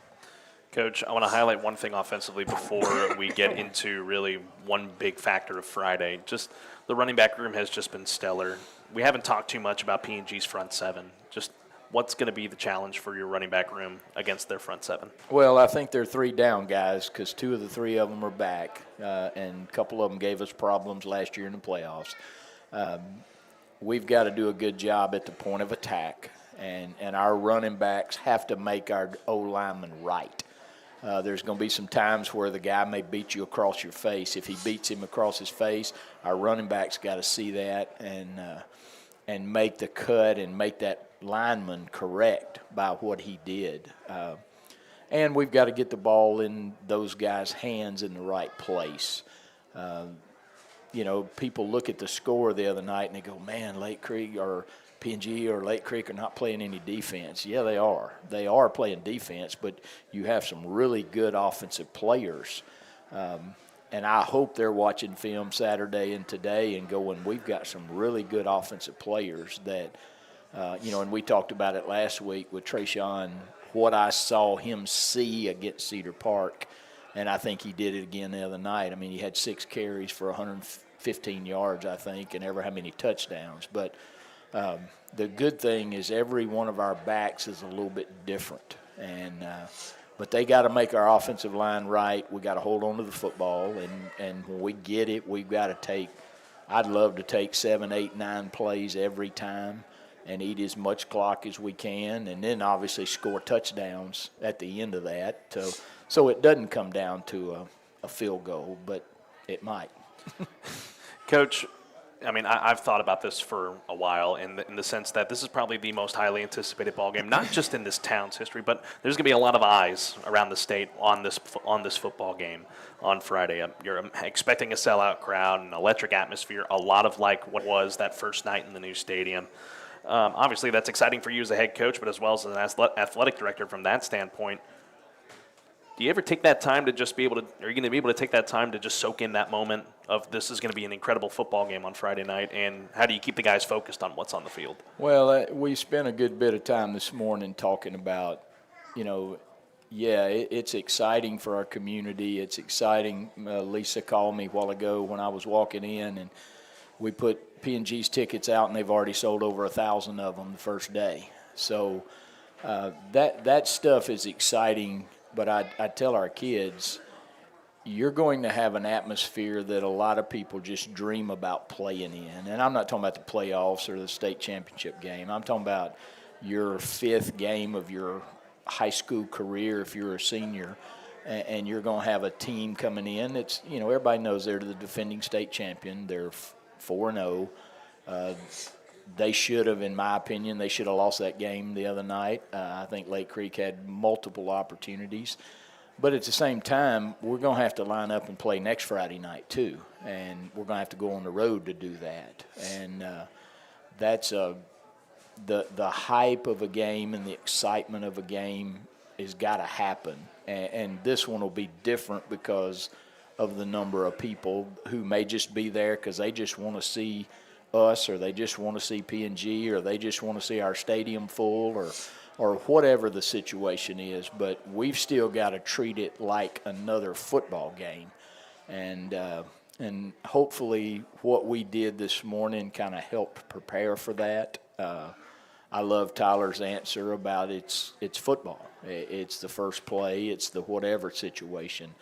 Coach, I want to highlight one thing offensively before we get into really one big factor of Friday. Just the running back room has just been stellar. We haven't talked too much about P&G's front seven. Just what's going to be the challenge for your running back room against their front seven? Well, I think they're 3 down guys, because 2 of the 3 of them are back, and a couple of them gave us problems last year in the playoffs. We've got to do a good job at the point of attack, and our running backs have to make our O-linemen right. There's going to be some times where the guy may beat you across your face. If he beats him across his face, our running back's got to see that and make the cut and make that lineman correct by what he did. And we've got to get the ball in those guys' hands in the right place. You know, people look at the score the other night and they go, man, Lake Creek or P&G or Lake Creek are not playing any defense. Yeah, they are. They are playing defense, but you have some really good offensive players. And I hope they're watching film Saturday and today and going, we've got some really good offensive players that, you know, and we talked about it last week with Trayshawn, what I saw him see against Cedar Park. And I think he did it again the other night. I mean, he had 6 carries for 115 yards, I think, and ever how many touchdowns. But the good thing is every one of our backs is a little bit different. And but they got to make our offensive line right. We got to hold on to the football. And when we get it, we've got to take – I'd love to take 7, 8, 9 plays every time and eat as much clock as we can, and then obviously score touchdowns at the end of that. So it doesn't come down to a field goal, but it might. Coach, I mean, I've thought about this for a while in the sense that this is probably the most highly anticipated ball game, not just in this town's history, but there's going to be a lot of eyes around the state on this football game on Friday. You're expecting a sellout crowd, an electric atmosphere, a lot of like what was that first night in the new stadium. Obviously, that's exciting for you as a head coach, but as well as an athletic director from that standpoint. Do you ever take that time to just be able to – are you going to be able to take that time to just soak in that moment of this is going to be an incredible football game on Friday night, and how do you keep the guys focused on what's on the field? Well, we spent a good bit of time this morning talking about, it's exciting for our community. It's exciting. Lisa called me a while ago when I was walking in, and we put P&G's tickets out, and they've already sold over 1,000 of them the first day. So that stuff is exciting. But I tell our kids, you're going to have an atmosphere that a lot of people just dream about playing in. And I'm not talking about the playoffs or the state championship game. I'm talking about your 5th game of your high school career if you're a senior, and you're going to have a team coming in. It's, everybody knows they're the defending state champion. They're 4-0. They should have, in my opinion, they should have lost that game the other night. I think Lake Creek had multiple opportunities. But at the same time, we're going to have to line up and play next Friday night too. And we're going to have to go on the road to do that. And that's the hype of a game and the excitement of a game has got to happen. And this one will be different because of the number of people who may just be there because they just want to see us, or they just want to see P&G, or they just want to see our stadium full, or whatever the situation is. But we've still got to treat it like another football game, and hopefully what we did this morning kind of helped prepare for that. I love Tyler's answer about it's football. It's the first play. It's the whatever situation.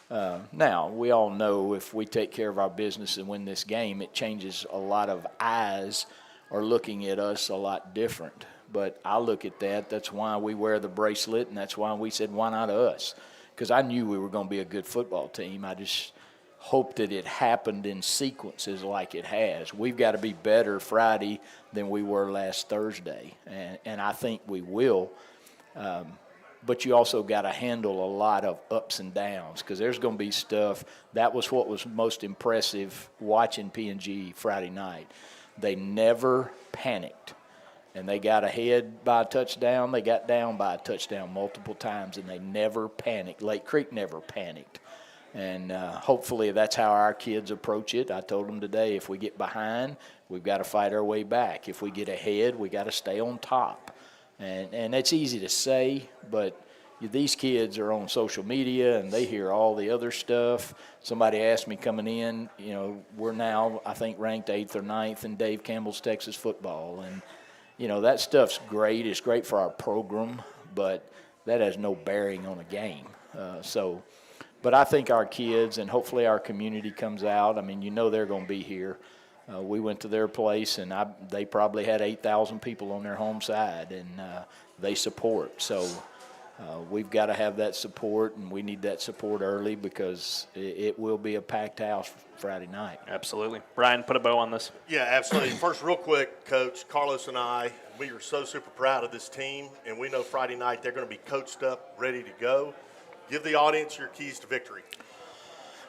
Now, we all know if we take care of our business and win this game, it changes a lot of eyes are looking at us a lot different. But I look at that. That's why we wear the bracelet, and that's why we said, why not us? Because I knew we were going to be a good football team. I just hope that it happened in sequences like it has. We've got to be better Friday than we were last Thursday, and I think we will. But you also got to handle a lot of ups and downs because there's going to be stuff. That was what was most impressive watching P&G Friday night. They never panicked, and they got ahead by a touchdown. They got down by a touchdown multiple times, and they never panicked. Lake Creek never panicked. And hopefully that's how our kids approach it. I told them today, if we get behind, we've got to fight our way back. If we get ahead, we got to stay on top. And it's easy to say, but these kids are on social media and they hear all the other stuff. Somebody asked me coming in, we're now, I think, ranked 8th or 9th in Dave Campbell's Texas football. And, that stuff's great. It's great for our program, but that has no bearing on a game. But I think our kids and hopefully our community comes out. I mean, they're going to be here. We went to their place, and they probably had 8,000 people on their home side, and they support. So we've got to have that support, and we need that support early because it will be a packed house Friday night. Absolutely. Brian, put a bow on this. Yeah, absolutely. First, real quick, Coach, Carlos and I, we are so super proud of this team, and we know Friday night they're going to be coached up, ready to go. Give the audience your keys to victory.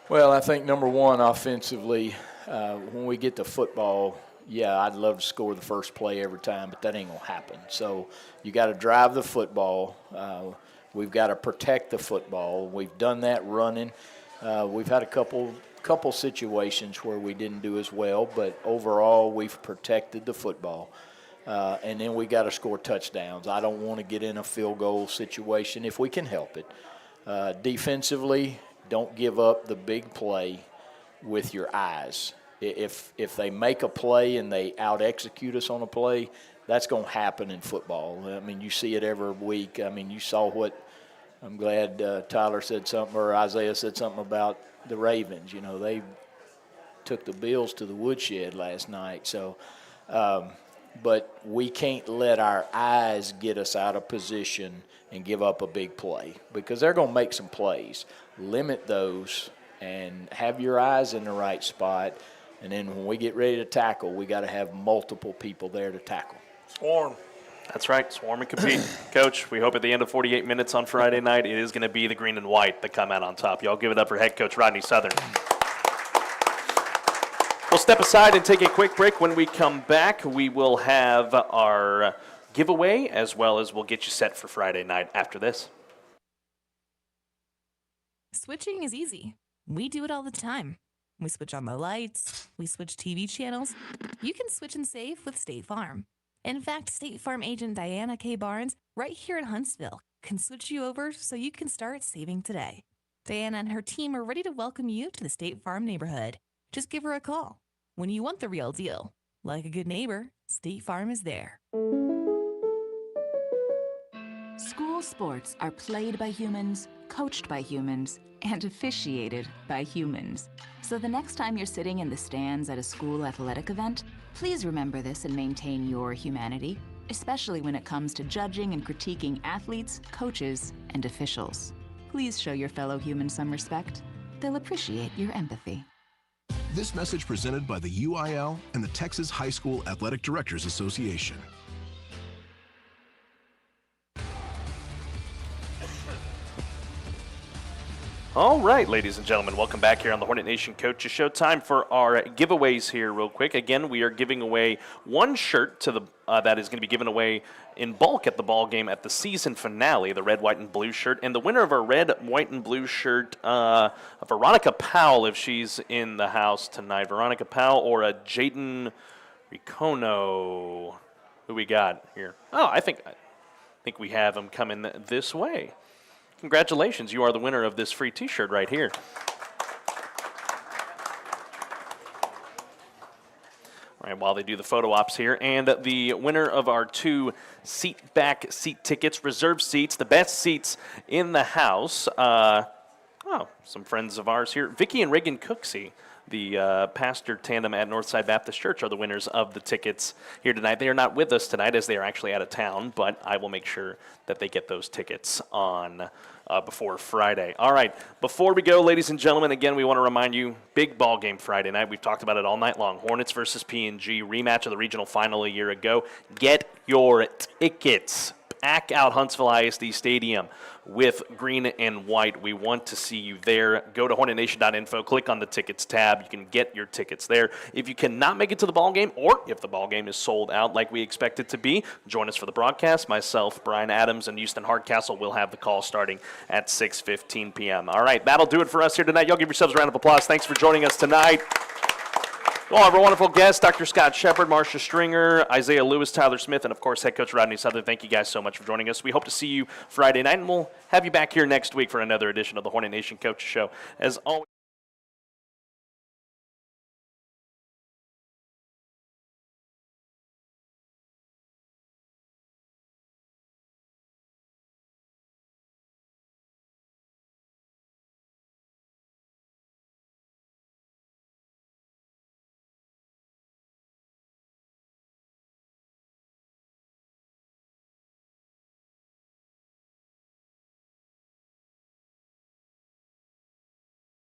Well, I think number one, offensively, when we get to football, I'd love to score the first play every time, but that ain't going to happen. So you got to drive the football. We've got to protect the football. We've done that running. We've had a couple situations where we didn't do as well, but overall we've protected the football. And then we got to score touchdowns. I don't want to get in a field goal situation if we can help it. Defensively, don't give up the big play with your eyes. If they make a play and they out-execute us on a play, that's going to happen in football. I mean, you see it every week. I mean, you saw what – I'm glad Tyler said something or Isaiah said something about the Ravens. You know, they took the Bills to the woodshed last night. So, but we can't let our eyes get us out of position and give up a big play because they're going to make some plays. Limit those and have your eyes in the right spot. And then when we get ready to tackle, we got to have multiple people there to tackle. Swarm. That's right, swarm and compete. Coach, we hope at the end of 48 minutes on Friday night, it is going to be the green and white that come out on top. Y'all give it up for head coach Rodney Southern. We'll step aside and take a quick break. When we come back, we will have our giveaway as well as we'll get you set for Friday night after this. Switching is easy. We do it all the time. We switch on the lights. We switch TV channels. You can switch and save with State Farm. In fact, State Farm agent Diana K. Barnes, right here in Huntsville, can switch you over so you can start saving today. Diana and her team are ready to welcome you to the State Farm neighborhood. Just give her a call. When you want the real deal, like a good neighbor, State Farm is there. School sports are played by humans, coached by humans, and officiated by humans. So the next time you're sitting in the stands at a school athletic event, please remember this and maintain your humanity, especially when it comes to judging and critiquing athletes, coaches, and officials. Please show your fellow humans some respect. They'll appreciate your empathy. This message presented by the UIL and the Texas High School Athletic Directors Association. All right, ladies and gentlemen, welcome back here on the Hornet Nation Coaches Show. Time for our giveaways here real quick. Again, we are giving away one shirt to the that is going to be given away in bulk at the ball game at the season finale, the red, white, and blue shirt. And the winner of our red, white, and blue shirt, Veronica Powell, if she's in the house tonight. Veronica Powell or a Jaden Ricono. Who we got here? Oh, I think we have him coming this way. Congratulations, you are the winner of this free t-shirt right here. All right, while they do the photo ops here, and the winner of our 2 seat tickets, reserved seats, the best seats in the house. Some friends of ours here. Vicky and Reagan Cooksey, the pastor tandem at Northside Baptist Church, are the winners of the tickets here tonight. They are not with us tonight as they are actually out of town, but I will make sure that they get those tickets on before Friday. All right, before we go, ladies and gentlemen, again, we want to remind you, big ball game Friday night. We've talked about it all night long. Hornets versus P&G, rematch of the regional final a year ago. Get your tickets. Pack out Huntsville ISD Stadium with green and white. We want to see you there. Go to HornetNation.info, click on the tickets tab. You can get your tickets there. If you cannot make it to the ball game, or if the ball game is sold out like we expect it to be, join us for the broadcast. Myself, Brian Adams, and Houston Hardcastle will have the call starting at 6:15 p.m. All right, that'll do it for us here tonight. Y'all give yourselves a round of applause. Thanks for joining us tonight. All of our wonderful guests, Dr. Scott Shepard, Marcia Stringer, Isaiah Lewis, Tyler Smith, and, of course, head coach Rodney Southern. Thank you guys so much for joining us. We hope to see you Friday night, and we'll have you back here next week for another edition of the Hornet Nation Coaches Show. As always.